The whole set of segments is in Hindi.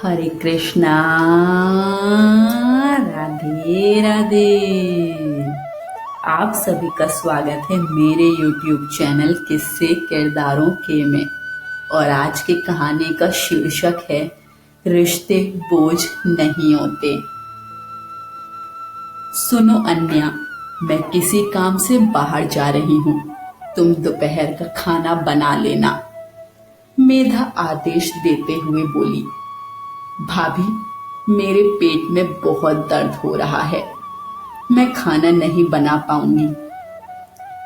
हरे कृष्णा। राधे राधे। आप सभी का स्वागत है मेरे YouTube चैनल किस्से किरदारों के में। और आज की कहानी का शीर्षक है रिश्ते बोझ नहीं होते। सुनो अन्या, मैं किसी काम से बाहर जा रही हूँ। तुम दोपहर का खाना बना लेना। मेधा आदेश देते हुए बोली। भाभी, मेरे पेट में बहुत दर्द हो रहा है, मैं खाना नहीं बना पाऊंगी।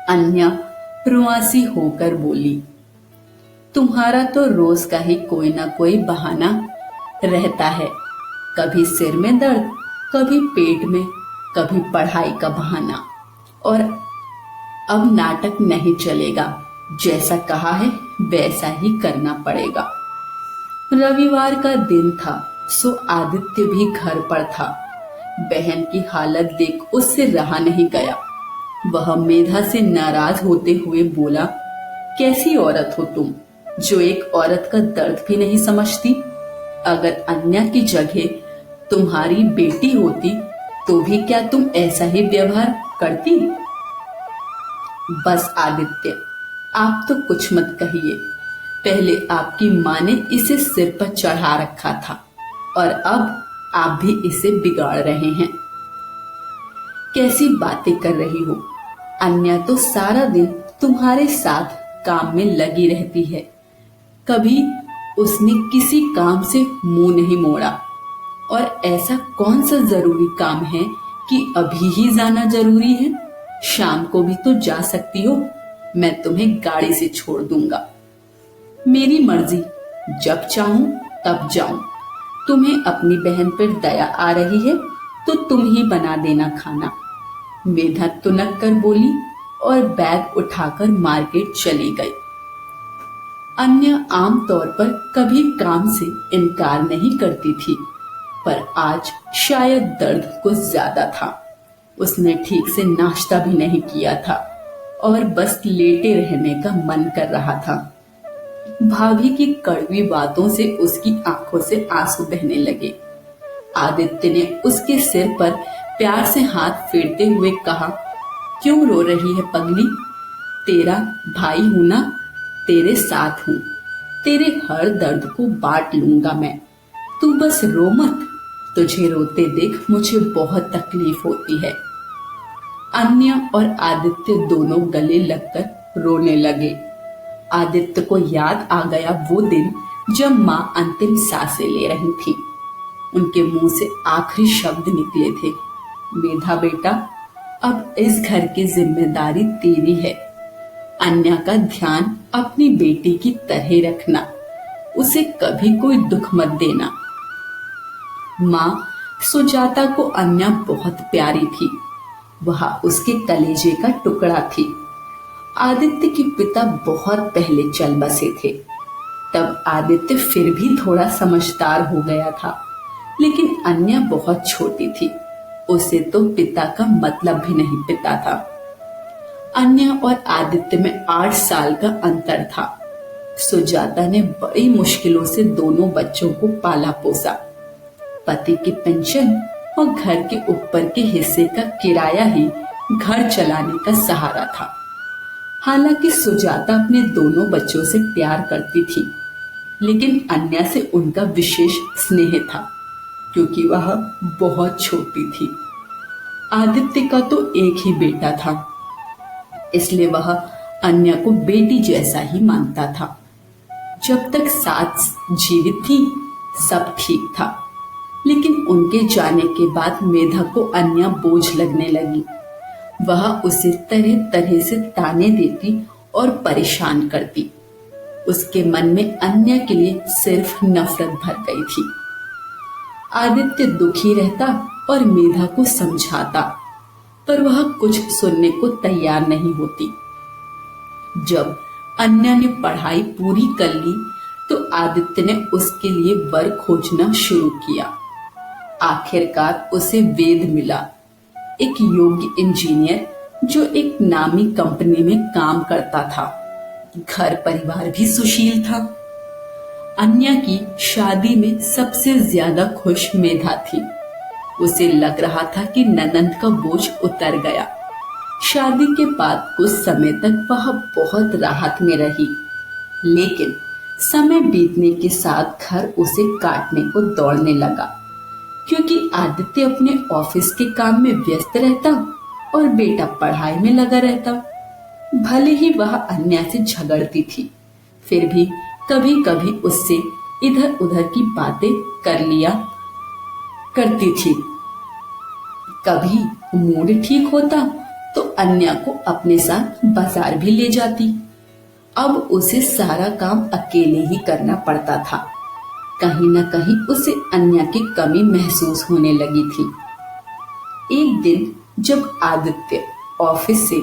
अन्या रुआसी होकर बोली। तुम्हारा तो रोज का ही कोई ना कोई बहाना रहता है, कभी सिर में दर्द, कभी पेट में, कभी पढ़ाई का बहाना। और अब नाटक नहीं चलेगा, जैसा कहा है वैसा ही करना पड़ेगा। रविवार का दिन था, सो आदित्य भी घर पर था। बहन की हालत देख उससे रहा नहीं गया। वह मेधा से नाराज होते हुए बोला, कैसी औरत हो तुम, जो एक औरत का दर्द भी नहीं समझती। अगर अन्या की जगह तुम्हारी बेटी होती तो भी क्या तुम ऐसा ही व्यवहार करती। बस आदित्य, आप तो कुछ मत कहिए। पहले आपकी माँ ने इसे सिर पर चढ़ा रखा था और अब आप भी इसे बिगाड़ रहे हैं। कैसी बातें कर रही हो। अन्या तो सारा दिन तुम्हारे साथ काम में लगी रहती है, कभी उसने किसी काम से मुंह नहीं मोड़ा। और ऐसा कौन सा जरूरी काम है कि अभी ही जाना जरूरी है। शाम को भी तो जा सकती हो, मैं तुम्हें गाड़ी से छोड़ दूंगा। मेरी मर्जी, जब चाहूं तब जाऊं। तुम्हें अपनी बहन पर दया आ रही है तो तुम ही बना देना खाना। मेधा तुनक कर बोली और बैग उठाकर मार्केट चली गई। अन्य आमतौर पर कभी काम से इनकार नहीं करती थी, पर आज शायद दर्द कुछ ज्यादा था। उसने ठीक से नाश्ता भी नहीं किया था और बस लेटे रहने का मन कर रहा था। भाभी की कड़वी बातों से उसकी आंखों से आंसू बहने लगे। आदित्य ने उसके सिर पर प्यार से हाथ फेरते हुए कहा, क्यों रो रही है पगली, तेरा भाई हूं ना, तेरे साथ हूं, तेरे हर दर्द को बांट लूंगा मैं, तू बस रो मत। तुझे रोते देख मुझे बहुत तकलीफ होती है। अन्य और आदित्य दोनों गले लगकर रोने लगे। आदित्य को याद आ गया वो दिन जब माँ अंतिम सांसें ले रही थी। उनके मुंह से आखिरी शब्द निकले थे, मेधा बेटा, अब इस घर की जिम्मेदारी तेरी है। अन्या का ध्यान अपनी बेटी की तरह रखना, उसे कभी कोई दुख मत देना। माँ सुजाता को अन्या बहुत प्यारी थी, वह उसके कलेजे का टुकड़ा थी। आदित्य के पिता बहुत पहले चल बसे थे, तब आदित्य फिर भी थोड़ा समझदार हो गया था, लेकिन अन्या बहुत छोटी थी, उसे तो पिता का मतलब भी नहीं पता था। अन्या और आदित्य में 8 साल का अंतर था। सुजाता ने बड़ी मुश्किलों से दोनों बच्चों को पाला पोसा। पति की पेंशन और घर के ऊपर के हिस्से का किराया ही घर चलाने का सहारा था। हालांकि सुजाता अपने दोनों बच्चों से प्यार करती थी, लेकिन अन्या से उनका विशेष स्नेह था, क्योंकि वह बहुत छोटी थी। आदित्य का तो एक ही बेटा था, इसलिए वह अन्या को बेटी जैसा ही मानता था। जब तक सास जीवित थी सब ठीक था, लेकिन उनके जाने के बाद मेधा को अन्या बोझ लगने लगी। वह उसे तरह तरह से ताने देती और परेशान करती। उसके मन में अन्या के लिए सिर्फ नफरत भर गई थी। आदित्य दुखी रहता और मेधा को समझाता, पर वह कुछ सुनने को तैयार नहीं होती। जब अन्या ने पढ़ाई पूरी कर ली तो आदित्य ने उसके लिए वर खोजना शुरू किया। आखिरकार उसे वेद मिला, एक योग्य इंजीनियर जो एक नामी कंपनी में काम करता था। घर परिवार भी सुशील था। अन्या की शादी में सबसे ज्यादा खुश मेधा थी। उसे लग रहा था कि ननंद का बोझ उतर गया। शादी के बाद कुछ समय तक वह बहुत राहत में रही, लेकिन समय बीतने के साथ घर उसे काटने को दौड़ने लगा, क्योंकि आदित्य अपने ऑफिस के काम में व्यस्त रहता और बेटा पढ़ाई में लगा रहता। भले ही वह अन्या से झगड़ती थी, फिर भी कभी कभी उससे इधर उधर की बातें कर लिया करती थी। कभी मूड ठीक होता तो अन्या को अपने साथ बाजार भी ले जाती। अब उसे सारा काम अकेले ही करना पड़ता था। कहीं न कहीं उसे अन्या की कमी महसूस होने लगी थी। एक दिन जब आदित्य ऑफिस से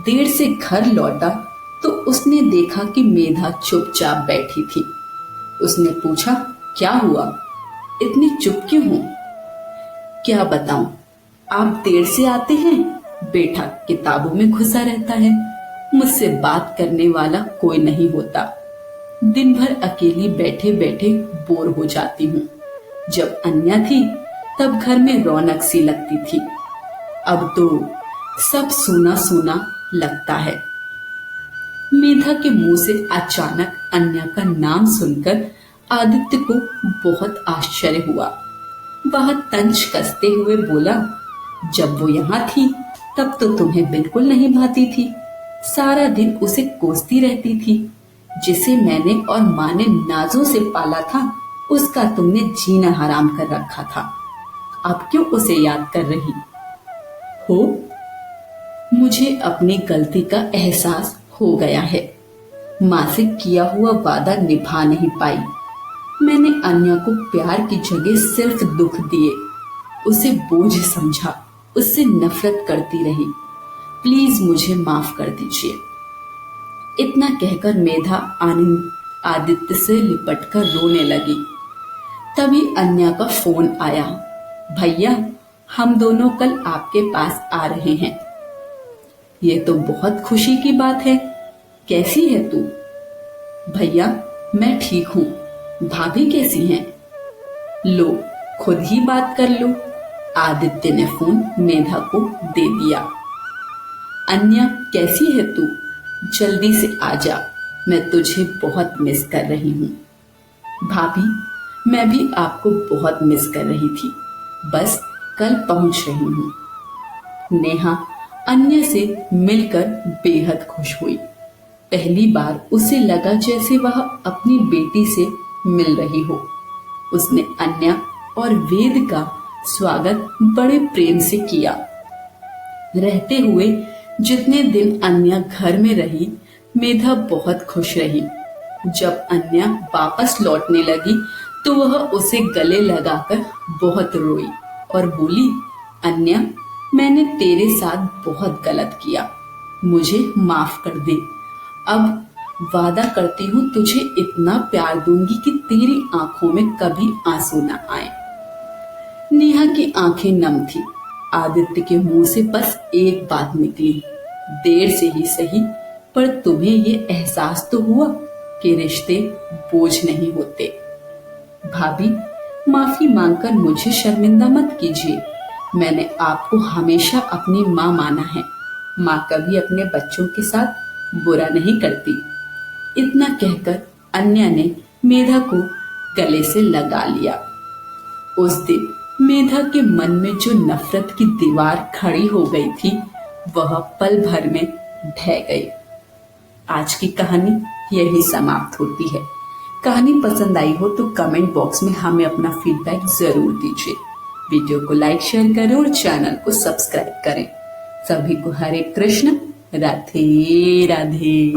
देर से घर लौटा तो उसने देखा कि मेधा चुपचाप बैठी थी। उसने पूछा, क्या हुआ, इतनी चुप क्यों हो? क्या बताऊं, आप देर से आते हैं, बेटा किताबों में घुसा रहता है, मुझसे बात करने वाला कोई नहीं होता। दिन भर अकेली बैठे बैठे बोर हो जाती हूँ। जब अन्या थी तब घर में रौनक सी लगती थी, अब तो सब सूना सूना लगता है। मेधा के मुंह से अचानक अन्या का नाम सुनकर आदित्य को बहुत आश्चर्य हुआ। वह तंज कसते हुए बोला, जब वो यहाँ थी तब तो तुम्हें बिल्कुल नहीं भाती थी, सारा दिन उसे कोसती रहती थी। जिसे मैंने और माँ ने नाजों से पाला था, उसका तुमने जीना हराम कर रखा था। अब क्यों उसे याद कर रही हो? मुझे अपनी गलती का एहसास हो गया है। माँ से किया हुआ वादा निभा नहीं पाई। मैंने अन्या को प्यार की जगह सिर्फ दुख दिए, उसे बोझ समझा, उससे नफरत करती रही। प्लीज मुझे माफ कर दीजिए। इतना कहकर मेधा आदित्य से लिपटकर रोने लगी। तभी अन्या का फोन आया। भैया, हम दोनों कल आपके पास आ रहे हैं। ये तो बहुत खुशी की बात है। कैसी है तू? भैया, मैं ठीक हूँ। भाभी कैसी हैं? लो, खुद ही बात कर लो। आदित्य ने फोन मेधा को दे दिया। अन्या, कैसी है तू? जल्दी से आ जा, मैं तुझे बहुत मिस कर रही हूँ। भाभी, मैं भी आपको बहुत मिस कर रही थी, बस कल पहुंच रही हूँ। नेहा अन्य से मिलकर बेहद खुश हुई। पहली बार उसे लगा जैसे वह अपनी बेटी से मिल रही हो। उसने अन्या और वेद का स्वागत बड़े प्रेम से किया। रहते हुए जितने दिन अन्या घर में रही, मेधा बहुत खुश रही। जब अन्या वापस लौटने लगी तो वह उसे गले लगाकर बहुत रोई और बोली, अन्या, मैंने तेरे साथ बहुत गलत किया, मुझे माफ कर दे। अब वादा करती हूँ तुझे इतना प्यार दूंगी कि तेरी आंखों में कभी आंसू न आए। नेहा की आंखें नम थी। आदित्य के मुंह से बस एक बात निकली, देर से ही सही, पर तुम्हें ये एहसास तो हुआ कि रिश्ते बोझ नहीं होते। भाभी, माफी मांगकर मुझे शर्मिंदा मत कीजिए। मैंने आपको हमेशा अपनी माँ माना है। माँ कभी अपने बच्चों के साथ बुरा नहीं करती। इतना कहकर अन्या ने मेधा को गले से लगा लिया। उस दिन मेधा के मन में जो नफरत की दीवार खड़ी हो गई थी, वह पल भर में ढह गई। आज की कहानी यही समाप्त होती है। कहानी पसंद आई हो तो कमेंट बॉक्स में हमें अपना फीडबैक जरूर दीजिए। वीडियो को लाइक शेयर करें और चैनल को सब्सक्राइब करें। सभी को हरे कृष्ण, राधे राधे।